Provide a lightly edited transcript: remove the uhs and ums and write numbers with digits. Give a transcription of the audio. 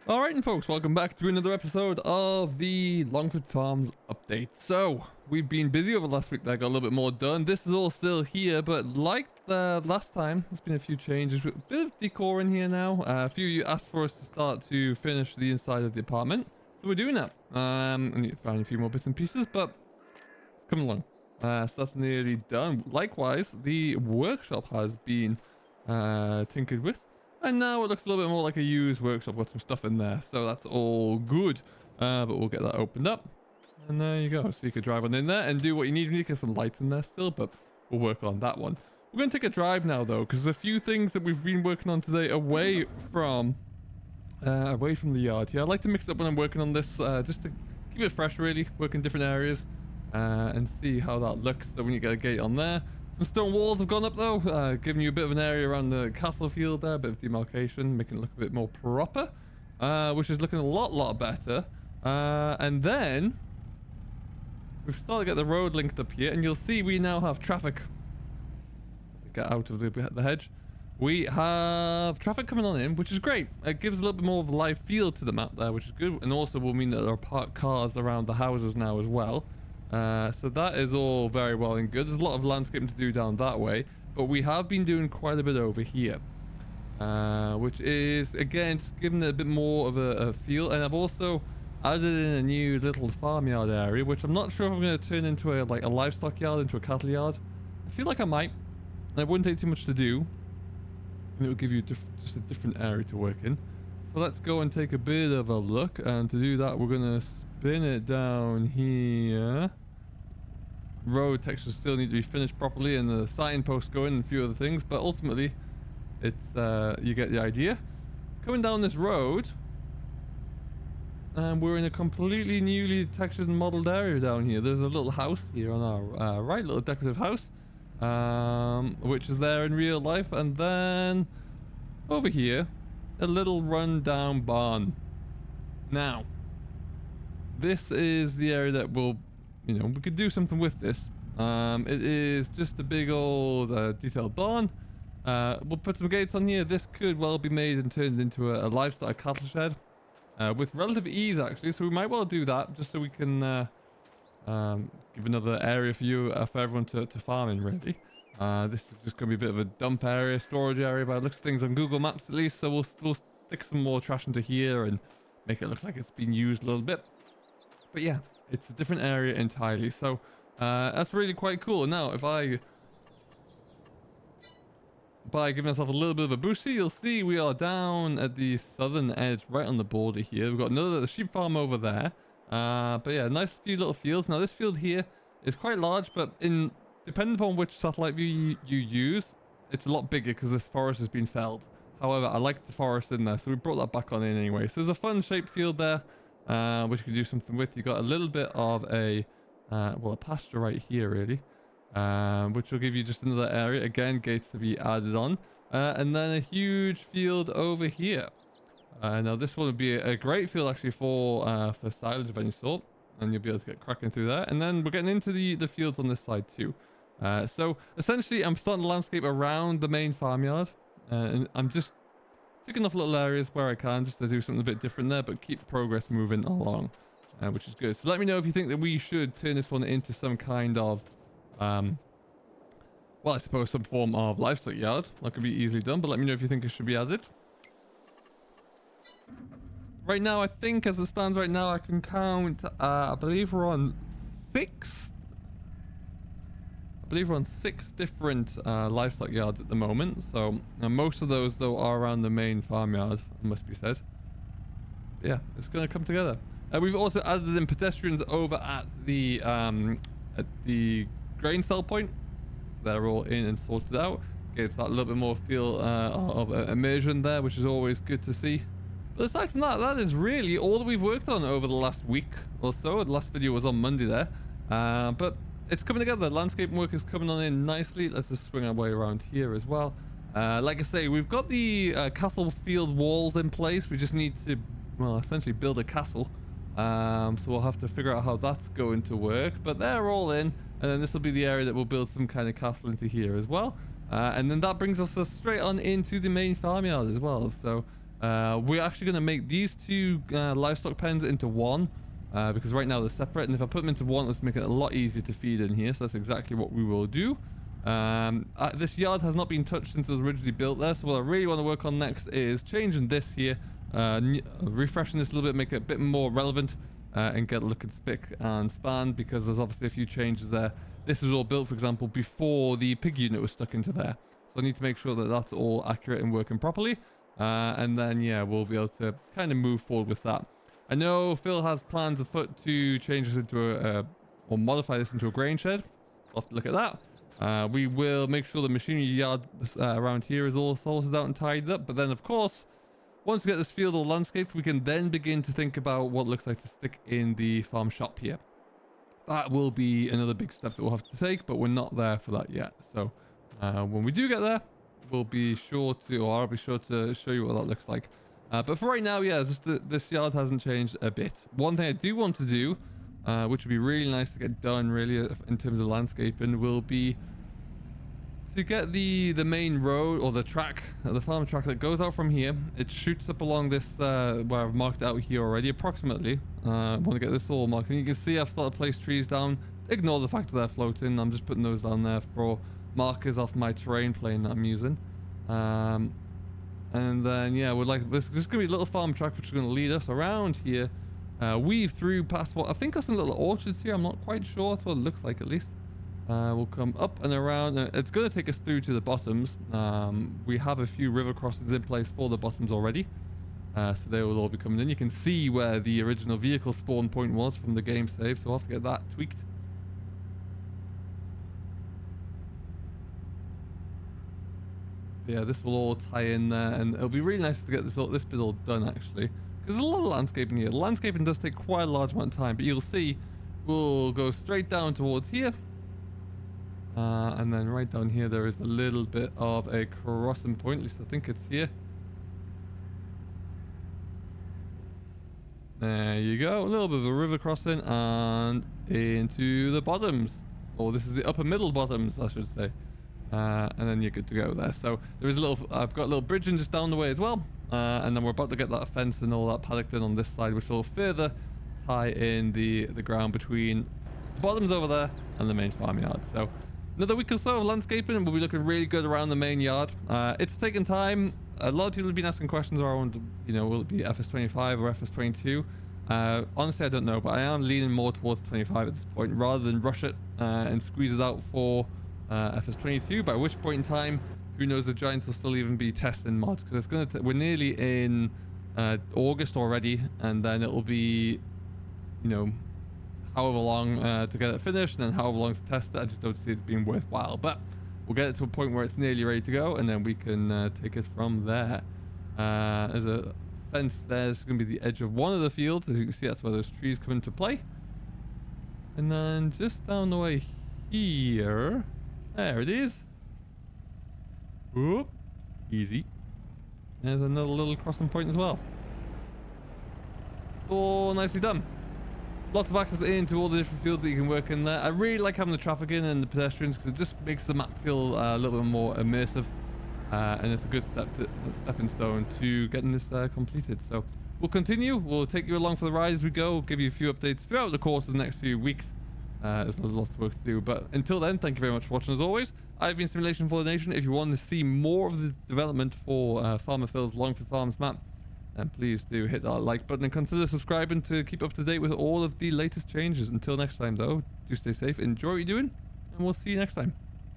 Alright, and folks, welcome back to another episode of the Longford Farms update. So, we've been busy over the last week. I got a little bit more done. This is all still here, but like the last time, there's been a few changes. A bit of decor in here now. A few of you asked for us to start to finish the inside of the apartment, so we're doing that. I need to find a few more bits and pieces, but come along. So that's nearly done. Likewise, the workshop has been tinkered with. And now it looks a little bit more like a used workshop. Got some stuff in there, so that's all good. But we'll get that opened up. And there you go. So you can drive on in there and do what you need. You need to get some lights in there still, but we'll work on that one. We're going to take a drive now, though, because there's a few things that we've been working on today away from the yard here. I like to mix it up when I'm working on this, just to keep it fresh, really. Work in different areas and see how that looks. So when you get a gate on there. Some stone walls have gone up though, giving you a bit of an area around the castle field there, a bit of demarcation, making it look a bit more proper, which is looking a lot better. And then we've started to get the road linked up here, and you'll see we now have traffic. Get out of the hedge. We have traffic coming on in, which is great. It gives a little bit more of a live feel to the map there, which is good, and also will mean that there are parked cars around the houses now as well. So that is all very well and good. There's a lot of landscaping to do down that way, but we have been doing quite a bit over here, which is again just giving it a bit more of a feel. And I've also added in a new little farmyard area, which I'm not sure if I'm going to turn into a livestock yard, into a cattle yard. I feel like I might, and it wouldn't take too much to do, and it will give you just a different area to work in. So let's go and take a bit of a look, and to do that we're going to spin it down here. Road textures still need to be finished properly, and the signpost going and a few other things, but ultimately it's you get the idea. Coming down this road, and we're in a completely newly textured and modeled area down here. There's a little house here on our right, little decorative house, which is there in real life, and then over here a little run-down barn. Now this is the area that will, we could do something with this. It is just a big old detailed barn. We'll put some gates on here. This could well be made and turned into a livestock cattle shed with relative ease, actually. So we might well do that just so we can give another area for you, for everyone to farm in, really. This is just going to be a bit of a dump area, storage area by the looks of things on Google Maps at least. So we'll stick some more trash into here and make it look like it's been used a little bit. But yeah, it's a different area entirely, so that's really quite cool. Now, if I, by giving myself a little bit of a boost here, you'll see we are down at the southern edge, right on the border here. We've got the sheep farm over there. But yeah, nice few little fields. Now, this field here is quite large, but depending upon which satellite view you use, it's a lot bigger because this forest has been felled. However, I like the forest in there, so we brought that back on in anyway. So there's a fun shaped field there, which you can do something with. You got a little bit of a pasture right here, really, which will give you just another area. Again, gates to be added on, and then a huge field over here. Now this one would be a great field actually for silage of any sort, and you'll be able to get cracking through there. And then we're getting into the fields on this side too. So essentially, I'm starting the landscape around the main farmyard, and I'm just taking off little areas where I can just to do something a bit different there, but keep progress moving along, which is good. So let me know if you think that we should turn this one into some kind of, well, I suppose some form of livestock yard. That could be easily done, but let me know if you think it should be added. Right now, I think as it stands right now, I can count, I believe we're on 6 different livestock yards at the moment. So most of those though are around the main farmyard, it must be said. Yeah, it's going to come together. We've also added in pedestrians over at the grain sell point. So they're all in and sorted out. Gives that a little bit more feel of immersion there, which is always good to see. But aside from that, that is really all that we've worked on over the last week or so. The last video was on Monday there. But it's coming together. Landscape work is coming on in nicely. Let's just swing our way around here as well. Like I say, we've got the castle field walls in place. We just need to, well, essentially build a castle. So we'll have to figure out how that's going to work. But they're all in. And then this will be the area that we'll build some kind of castle into here as well. And then that brings us straight on into the main farmyard as well. So We're actually going to make these two livestock pens into one, because right now they're separate, and if I put them into one, let's make it a lot easier to feed in here. So that's exactly what we will do. This yard has not been touched since it was originally built there, so what I really want to work on next is changing this here, refreshing this a little bit, make it a bit more relevant, and get looking spick and span, because there's obviously a few changes there. This was all built, for example, before the pig unit was stuck into there, so I need to make sure that that's all accurate and working properly, and then yeah, we'll be able to kind of move forward with that. I know Phil has plans afoot to change this into or modify this into a grain shed. We'll have to look at that. We will make sure the machinery yard around here is all sorted out and tidied up, but then of course, once we get this field all landscaped, we can then begin to think about what it looks like to stick in the farm shop here. That will be another big step that we'll have to take, but we're not there for that yet. So when we do get there, we'll be sure to, or I'll be sure to show you what that looks like. But for right now, yeah, just this yard hasn't changed a bit. One thing I do want to do, which would be really nice to get done really in terms of landscaping, will be to get the main road, or the track, the farm track that goes out from here. It shoots up along this where I've marked out here already approximately. I want to get this all marked, and you can see I've started to place trees down. Ignore the fact that they're floating, I'm just putting those down there for markers off my terrain plane that I'm using. And then yeah, we're like, this is gonna be a little farm track which is going to lead us around here, weave through past what I think are some little orchards here. I'm not quite sure. That's what it looks like, at least. We'll come up and around. It's going to take us through to the bottoms. We have a few river crossings in place for the bottoms already, so they will all be coming in. You can see where the original vehicle spawn point was from the game save, so we'll have to get that tweaked. But yeah, this will all tie in there, and it'll be really nice to get this bit all done, actually, because there's a lot of landscaping here. Landscaping does take quite a large amount of time, but you'll see we'll go straight down towards here. And then right down here, there is a little bit of a crossing point. At least I think it's here. There you go. A little bit of a river crossing and into the bottoms. Or this is the upper middle bottoms, I should say. And then you're good to go there. So there is a little, I've got a little bridging just down the way as well. And then we're about to get that fence and all that paddock done on this side, which will further tie in the ground between the bottoms over there and the main farmyard. So another week or so of landscaping, and we'll be looking really good around the main yard. It's taken time. A lot of people have been asking questions around, you know, will it be FS25 or FS22? Honestly, I don't know, but I am leaning more towards 25 at this point, rather than rush it and squeeze it out for FS22. By which point in time, who knows, the Giants will still even be testing mods, because it's going to. We're nearly in August already, and then it will be, you know, however long to get it finished, and then however long to test it. I just don't see it being worthwhile, but we'll get it to a point where it's nearly ready to go, and then we can take it from there. There's a fence there. It's going to be the edge of one of the fields. As you can see, that's where those trees come into play. And then just down the way here, there it is. Whoop, easy. There's another little crossing point as well. It's all nicely done. Lots of access into all the different fields that you can work in there. I really like having the traffic in and the pedestrians, because it just makes the map feel a little bit more immersive, and it's a good stepping stone to getting this completed. So we'll continue. We'll take you along for the ride as we go. We'll give you a few updates throughout the course of the next few weeks. There's lots of work to do, but until then, thank you very much for watching. As always, I've been Simulation for the Nation. If you want to see more of the development for Farmer Phil's Longford Farms map, and please do hit that like button and consider subscribing to keep up to date with all of the latest changes. Until next time, though, do stay safe, enjoy what you're doing, and we'll see you next time.